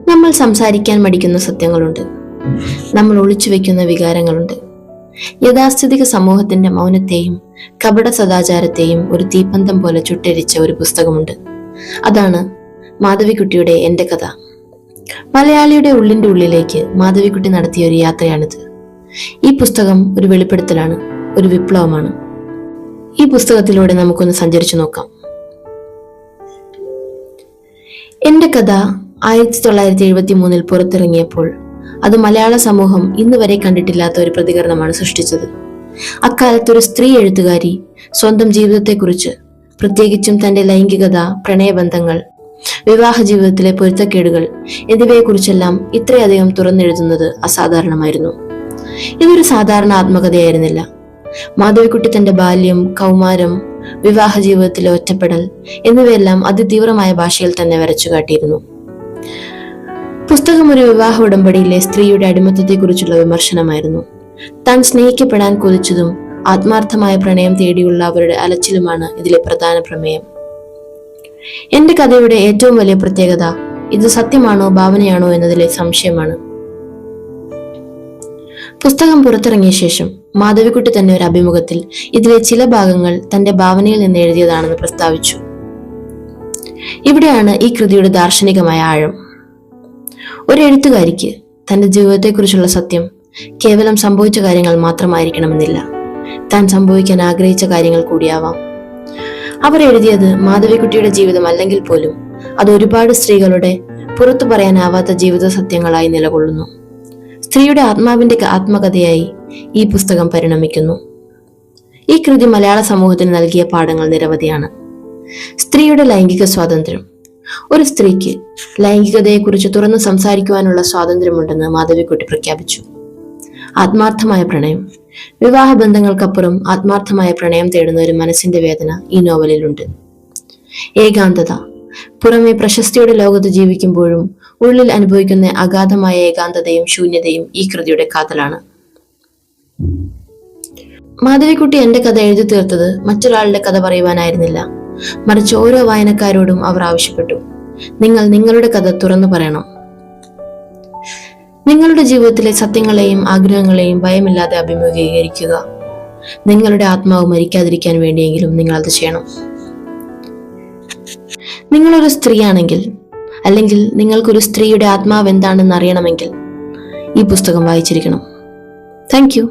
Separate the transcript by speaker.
Speaker 1: നമ്മൾ സംസാരിക്കാൻ മടിക്കുന്ന സത്യങ്ങളുണ്ട്. നമ്മൾ ഒളിച്ചു വെക്കുന്ന വികാരങ്ങളുണ്ട്. യാഥാസ്ഥിതിക സമൂഹത്തിന്റെ മൗനത്തെയും കപട സദാചാരത്തെയും ഒരു തീപ്പന്തം പോലെ ചുട്ടരിച്ച ഒരു പുസ്തകമുണ്ട്. അതാണ് മാധവിക്കുട്ടിയുടെ എന്റെ കഥ. മലയാളിയുടെ ഉള്ളിന്റെ ഉള്ളിലേക്ക് മാധവിക്കുട്ടി നടത്തിയ ഒരു യാത്രയാണിത്. ഈ പുസ്തകം ഒരു വെളിപ്പെടുത്തലാണ്, ഒരു വിപ്ലവമാണ്. ഈ പുസ്തകത്തിലൂടെ നമുക്കൊന്ന് സഞ്ചരിച്ചു നോക്കാം. എന്റെ കഥ 1973 പുറത്തിറങ്ങിയപ്പോൾ അത് മലയാള സമൂഹം ഇന്ന് വരെ കണ്ടിട്ടില്ലാത്ത ഒരു പ്രതികരണമാണ് സൃഷ്ടിച്ചത്. അക്കാലത്ത് ഒരു സ്ത്രീ എഴുത്തുകാരി സ്വന്തം ജീവിതത്തെക്കുറിച്ച്, പ്രത്യേകിച്ചും തന്റെ ലൈംഗികത, പ്രണയബന്ധങ്ങൾ, വിവാഹ ജീവിതത്തിലെ പൊരുത്തക്കേടുകൾ എന്നിവയെക്കുറിച്ചെല്ലാം ഇത്രയധികം തുറന്നെഴുതുന്നത് അസാധാരണമായിരുന്നു. ഇതൊരു സാധാരണ ആത്മകഥയായിരുന്നില്ല. മാധവിക്കുട്ടി തന്റെ ബാല്യം, കൗമാരം, വിവാഹ ജീവിതത്തിലെ ഒറ്റപ്പെടൽ എന്നിവയെല്ലാം അതിതീവ്രമായ ഭാഷയിൽ തന്നെ വരച്ചു കാട്ടിയിരുന്നു. പുസ്തകം ഒരു വിവാഹ ഉടമ്പടിയിലെ സ്ത്രീയുടെ അടിമത്തത്തെക്കുറിച്ചുള്ള വിമർശനമായിരുന്നു. താൻ സ്നേഹിക്കപ്പെടാൻ കൊതിച്ചതും ആത്മാർത്ഥമായ പ്രണയം തേടിയുള്ള അവരുടെ അലച്ചിലുമാണ് ഇതിലെ പ്രധാന പ്രമേയം. എന്റെ കഥയുടെ ഏറ്റവും വലിയ പ്രത്യേകത ഇത് സത്യമാണോ ഭാവനയാണോ എന്നതിലെ സംശയമാണ്. പുസ്തകം പുറത്തിറങ്ങിയ ശേഷം മാധവിക്കുട്ടി തന്നെ ഒരു അഭിമുഖത്തിൽ ഇതിലെ ചില ഭാഗങ്ങൾ തന്റെ ഭാവനയിൽ നിന്ന് എഴുതിയതാണെന്ന് പ്രസ്താവിച്ചു. ഇവിടെയാണ് ഈ കൃതിയുടെ ദാർശനികമായ ആഴം. ഒരു എഴുത്തുകാരിക്ക് തന്റെ ജീവിതത്തെക്കുറിച്ചുള്ള സത്യം കേവലം സംഭവിച്ച കാര്യങ്ങൾ മാത്രമായിരിക്കണമെന്നില്ല, താൻ സംഭവിക്കാൻ ആഗ്രഹിച്ച കാര്യങ്ങൾ കൂടിയാവാം. അവർ എഴുതിയത് മാധവിക്കുട്ടിയുടെ ജീവിതം അല്ലെങ്കിൽ പോലും അത് ഒരുപാട് സ്ത്രീകളുടെ പുറത്തു പറയാനാവാത്ത ജീവിത സത്യങ്ങളായി നിലകൊള്ളുന്നു. സ്ത്രീയുടെ ആത്മാവിന്റെ ആത്മകഥയായി ഈ പുസ്തകം പരിണമിക്കുന്നു. ഈ കൃതി മലയാള സമൂഹത്തിന് നൽകിയ പാഠങ്ങൾ നിരവധിയാണ്. സ്ത്രീയുടെ ലൈംഗിക സ്വാതന്ത്ര്യം. ഒരു സ്ത്രീക്ക് ലൈംഗികതയെക്കുറിച്ച് തുറന്നു സംസാരിക്കുവാനുള്ള സ്വാതന്ത്ര്യമുണ്ടെന്ന് മാധവിക്കുട്ടി പ്രഖ്യാപിച്ചു. ആത്മാർത്ഥമായ പ്രണയം. വിവാഹ ബന്ധങ്ങൾക്കപ്പുറം ആത്മാർത്ഥമായ പ്രണയം തേടുന്ന ഒരു മനസ്സിന്റെ വേദന ഈ നോവലിലുണ്ട്. ഏകാന്തത. പുറമെ പ്രശസ്തിയുടെ ലോകത്ത് ജീവിക്കുമ്പോഴും ഉള്ളിൽ അനുഭവിക്കുന്ന അഗാധമായ ഏകാന്തതയും ശൂന്യതയും ഈ കൃതിയുടെ കാതലാണ്. മാധവിക്കുട്ടി എന്റെ കഥ എഴുതി തീർത്തത് മറ്റൊരാളുടെ കഥ പറയുവാനായിരുന്നില്ല, മറിച്ച് ഓരോ വായനക്കാരോടും അവർ ആവശ്യപ്പെട്ടു, നിങ്ങൾ നിങ്ങളുടെ കഥ തുറന്നു പറയണം. നിങ്ങളുടെ ജീവിതത്തിലെ സത്യങ്ങളെയും ആഗ്രഹങ്ങളെയും ഭയമില്ലാതെ അഭിമുഖീകരിക്കുക. നിങ്ങളുടെ ആത്മാവ് മരിക്കാതിരിക്കാൻ വേണ്ടിയെങ്കിലും നിങ്ങൾ അത് ചെയ്യണം. നിങ്ങളൊരു സ്ത്രീയാണെങ്കിൽ, അല്ലെങ്കിൽ നിങ്ങൾക്കൊരു സ്ത്രീയുടെ ആത്മാവ് എന്താണെന്ന് അറിയണമെങ്കിൽ ഈ പുസ്തകം വായിച്ചിരിക്കണം. Thank you.